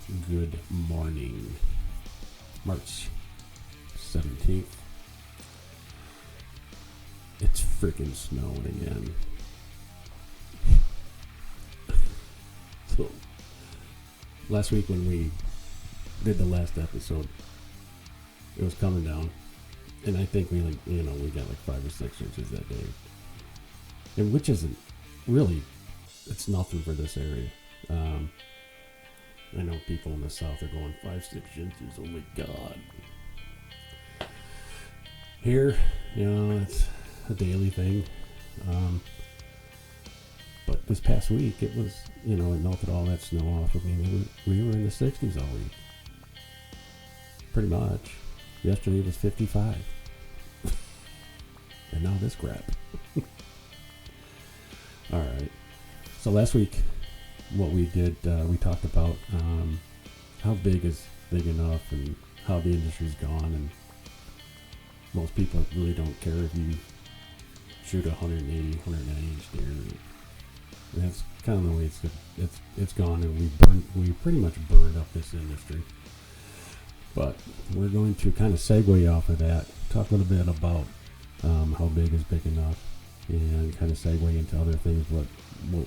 Good morning. March 17th. It's freaking snowing again. So, last week when we did the last episode, it was coming down. And I think we got like 5 or 6 inches that day. And which isn't really, it's nothing for this area. I know people in the south are going 5-6 inches. Oh my God. Here, it's a daily thing. But this past week, it was, it melted all that snow off. I mean, we were in the 60s all week. Pretty much. Yesterday was 55. And now this crap. Alright. So last week, what we did, we talked about how big is big enough and how the industry's gone, and most people really don't care if you shoot 180, 190 inch deer. And that's kind of the way it's gone, and we pretty much burned up this industry. But we're going to kind of segue off of that, talk a little bit about how big is big enough, and kind of segue into other things, what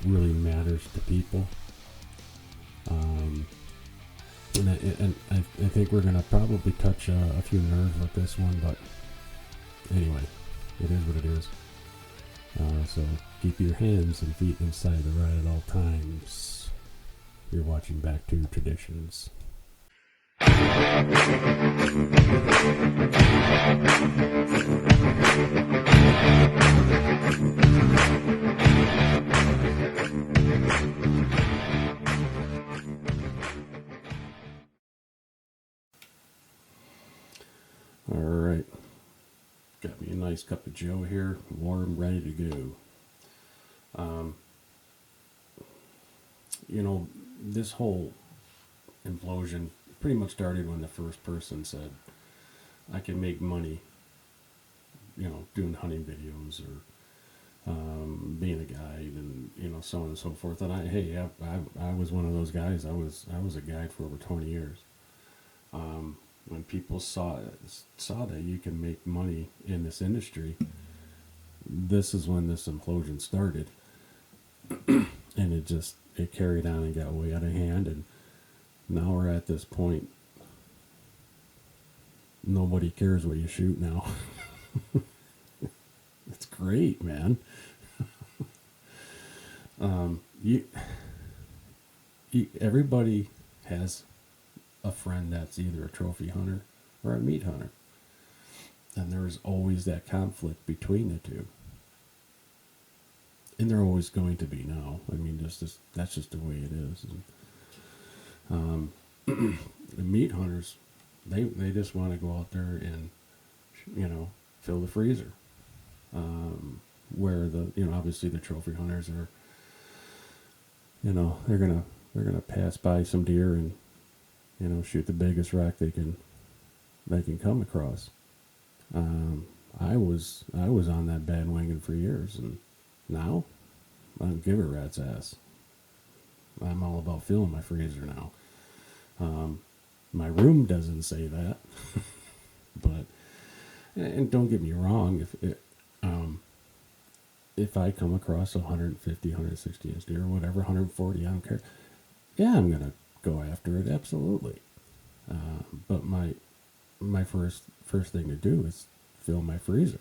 really matters to people. And I think we're going to probably touch a few nerves with this one, but anyway, it is what it is. So keep your hands and feet inside the ride at all times. You're watching Back to Traditions. Alright, got me a nice cup of Joe here, warm, ready to go. This whole implosion pretty much started when the first person said, I can make money, doing hunting videos or being a guide and, so on and so forth. And I was one of those guys. I was a guide for over 20 years. When people saw that you can make money in this industry, this is when this implosion started. And it carried on and got way out of hand, and now we're at this point. Nobody cares what you shoot now. It's great, man. Everybody has a friend that's either a trophy hunter or a meat hunter, and there's always that conflict between the two, and they're always going to be now. I mean, that's just the way it is. And, the meat hunters, they just want to go out there and fill the freezer, where obviously the trophy hunters are, they're gonna pass by some deer and shoot the biggest rack they can come across. I was on that bandwagon for years, and now I don't give a rat's ass. I'm all about filling my freezer now. My room doesn't say that, but, and don't get me wrong, if I come across 150, 160 inch deer, whatever, 140, I don't care. Yeah, I'm gonna go after it, absolutely. But my first thing to do is fill my freezer.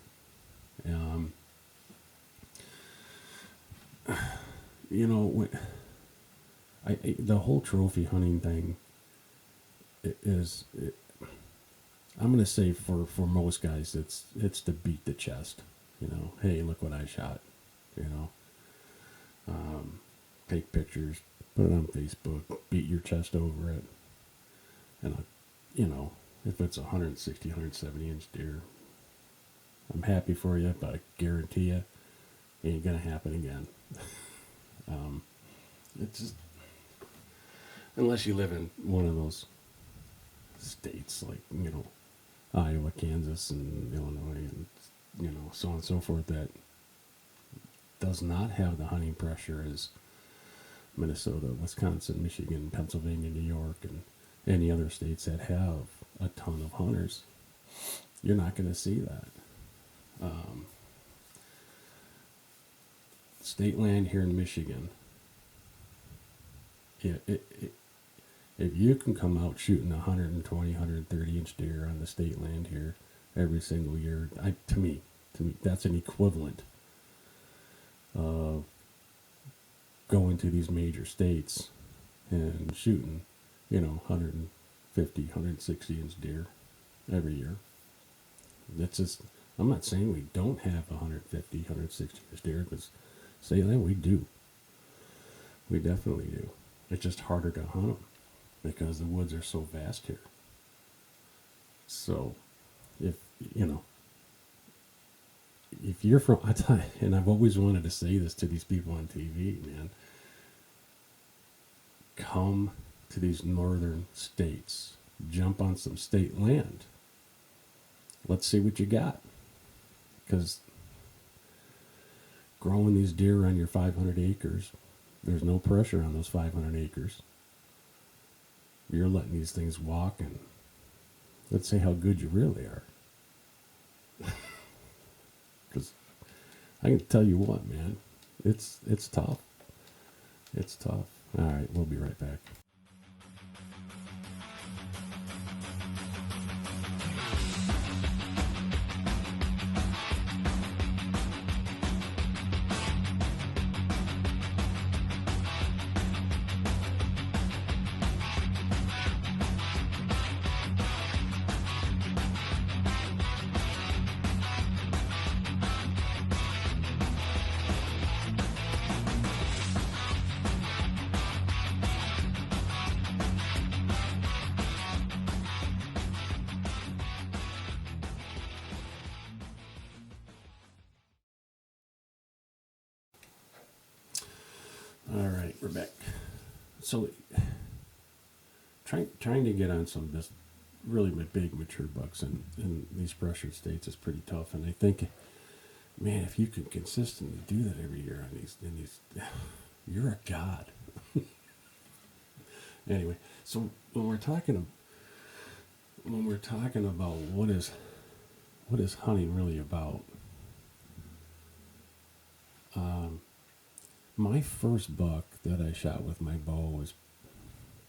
The whole trophy hunting thing I'm going to say for most guys, it's to beat the chest. Hey, look what I shot. Take pictures, put it on Facebook, beat your chest over it. And, if it's 160, 170 inch deer, I'm happy for you, but I guarantee you, it ain't going to happen again. It's just, unless you live in one of those states like, Iowa, Kansas, and Illinois, and, so on and so forth, that does not have the hunting pressure as Minnesota, Wisconsin, Michigan, Pennsylvania, New York, and any other states that have a ton of hunters. You're not going to see that. State land here in Michigan, if you can come out shooting 120, 130 inch deer on the state land here every single year, to me, that's an equivalent of going to these major states and shooting, 150, 160 inch deer every year. That's just, I'm not saying we don't have 150, 160 inch deer, because say that we do. We definitely do. It's just harder to hunt them because the woods are so vast here. So, if you're from, and I've always wanted to say this to these people on TV, man, come to these northern states, jump on some state land. Let's see what you got. Because growing these deer on your 500 acres, there's no pressure on those 500 acres. You're letting these things walk, and let's say how good you really are. Because I can tell you what, man, it's tough. It's tough. All right, we'll be right back. All right, we're back. So, trying to get on some just really big mature bucks in these pressured states is pretty tough. And I think, man, if you can consistently do that every year on these, you're a god. Anyway, so when we're talking about what is hunting really about, my first buck that I shot with my bow was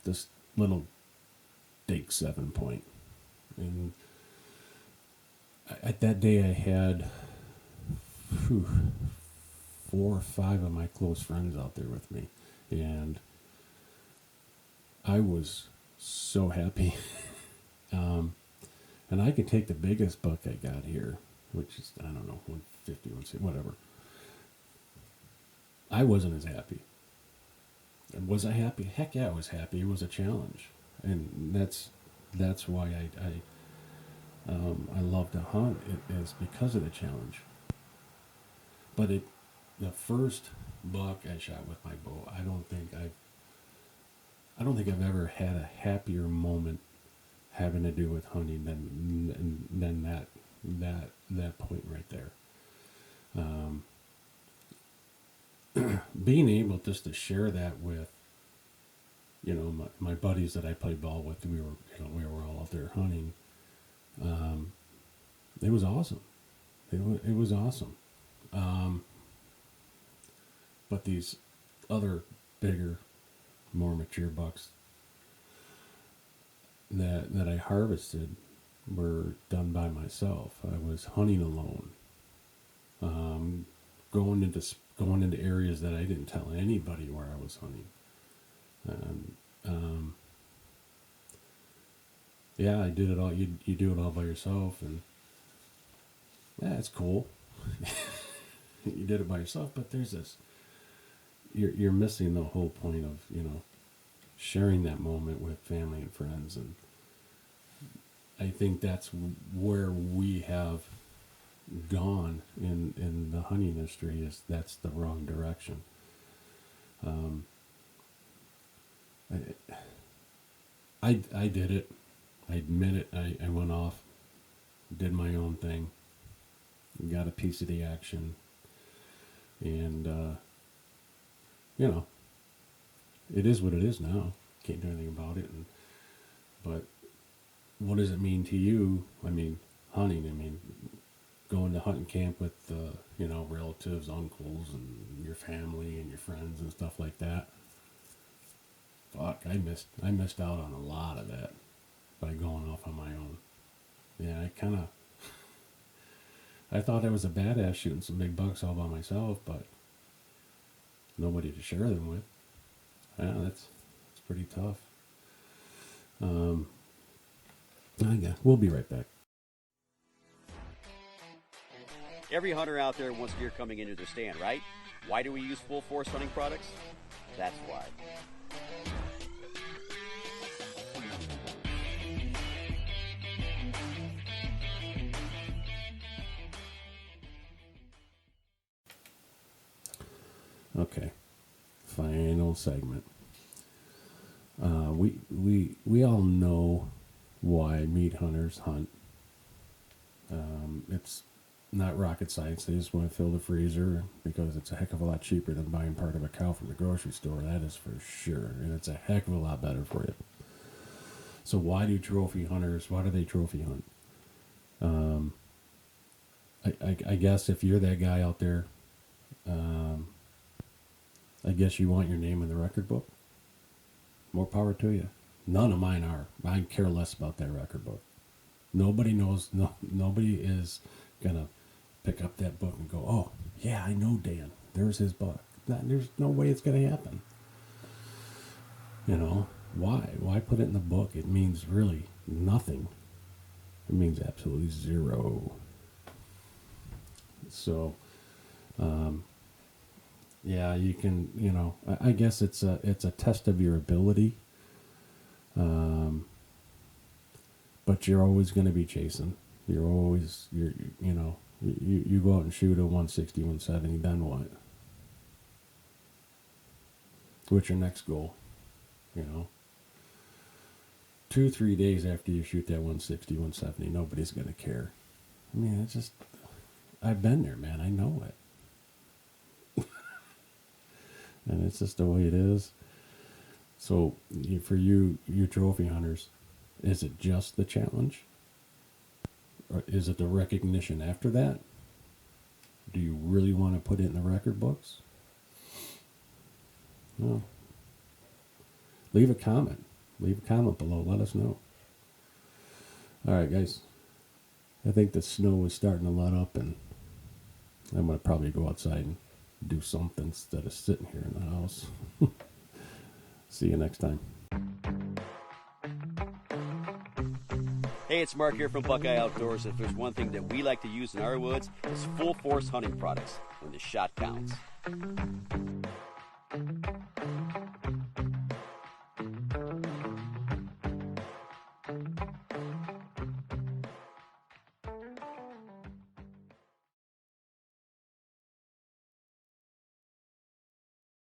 this little Dake 7-point. And at that day I had 4 or 5 of my close friends out there with me. And I was so happy. And I could take the biggest buck I got here, which is, I don't know, 150, 160, whatever. I wasn't as happy. Was I happy? Heck yeah, I was happy. It was a challenge, and that's why I love to hunt. It is because of the challenge. But the first buck I shot with my bow, I don't think I've ever had a happier moment having to do with hunting than that point right there. Being able just to share that with, my buddies that I play ball with, we were all out there hunting. It was awesome. It was awesome. But these other bigger, more mature bucks that I harvested were done by myself. I was hunting alone. Going into areas that I didn't tell anybody where I was hunting. Yeah, I did it all. You do it all by yourself, and yeah, it's cool. You did it by yourself, but there's this. You're missing the whole point of sharing that moment with family and friends, and I think that's where we have gone in the hunting industry. Is that's the wrong direction. I did it. I admit it. I went off, did my own thing, got a piece of the action, and it is what it is now. Can't do anything about it. But what does it mean to you? I mean, hunting. I mean, going to hunting camp with relatives, uncles, and your family and your friends and stuff like that. Fuck, I missed out on a lot of that by going off on my own. Yeah, I thought I was a badass shooting some big bucks all by myself, but nobody to share them with. Yeah, that's pretty tough. Yeah, we'll be right back. Every hunter out there wants deer coming into their stand, right? Why do we use Full Force hunting products? That's why. Okay, final segment. We all know why meat hunters hunt. It's not rocket science. They just want to fill the freezer because it's a heck of a lot cheaper than buying part of a cow from the grocery store. That is for sure, and it's a heck of a lot better for you. So why do trophy hunters? Why do they trophy hunt? I guess if you're that guy out there, I guess you want your name in the record book. More power to you. None of mine are. I care less about that record book. Nobody knows. Nobody is gonna pick up that book and go, "Oh, yeah, I know Dan. There's his book." There's no way it's gonna happen. Why? Why put it in the book? It means really nothing. It means absolutely zero. So, yeah, you can, I guess it's a test of your ability. But you're always going to be chasing. You go out and shoot a 160, 170, then what? What's your next goal? 2-3 days after you shoot that 160, 170, nobody's going to care. I mean, it's just, I've been there, man. I know it. And it's just the way it is. So for you trophy hunters, is it just the challenge? Or is it the recognition after that? Do you really want to put it in the record books? No. Leave a comment. Leave a comment below. Let us know. All right, guys. I think the snow is starting to let up, and I'm going to probably go outside and do something instead of sitting here in the house. See you next time. Hey, it's Mark here from Buckeye Outdoors. If there's one thing that we like to use in our woods, it's Full Force hunting products when the shot counts.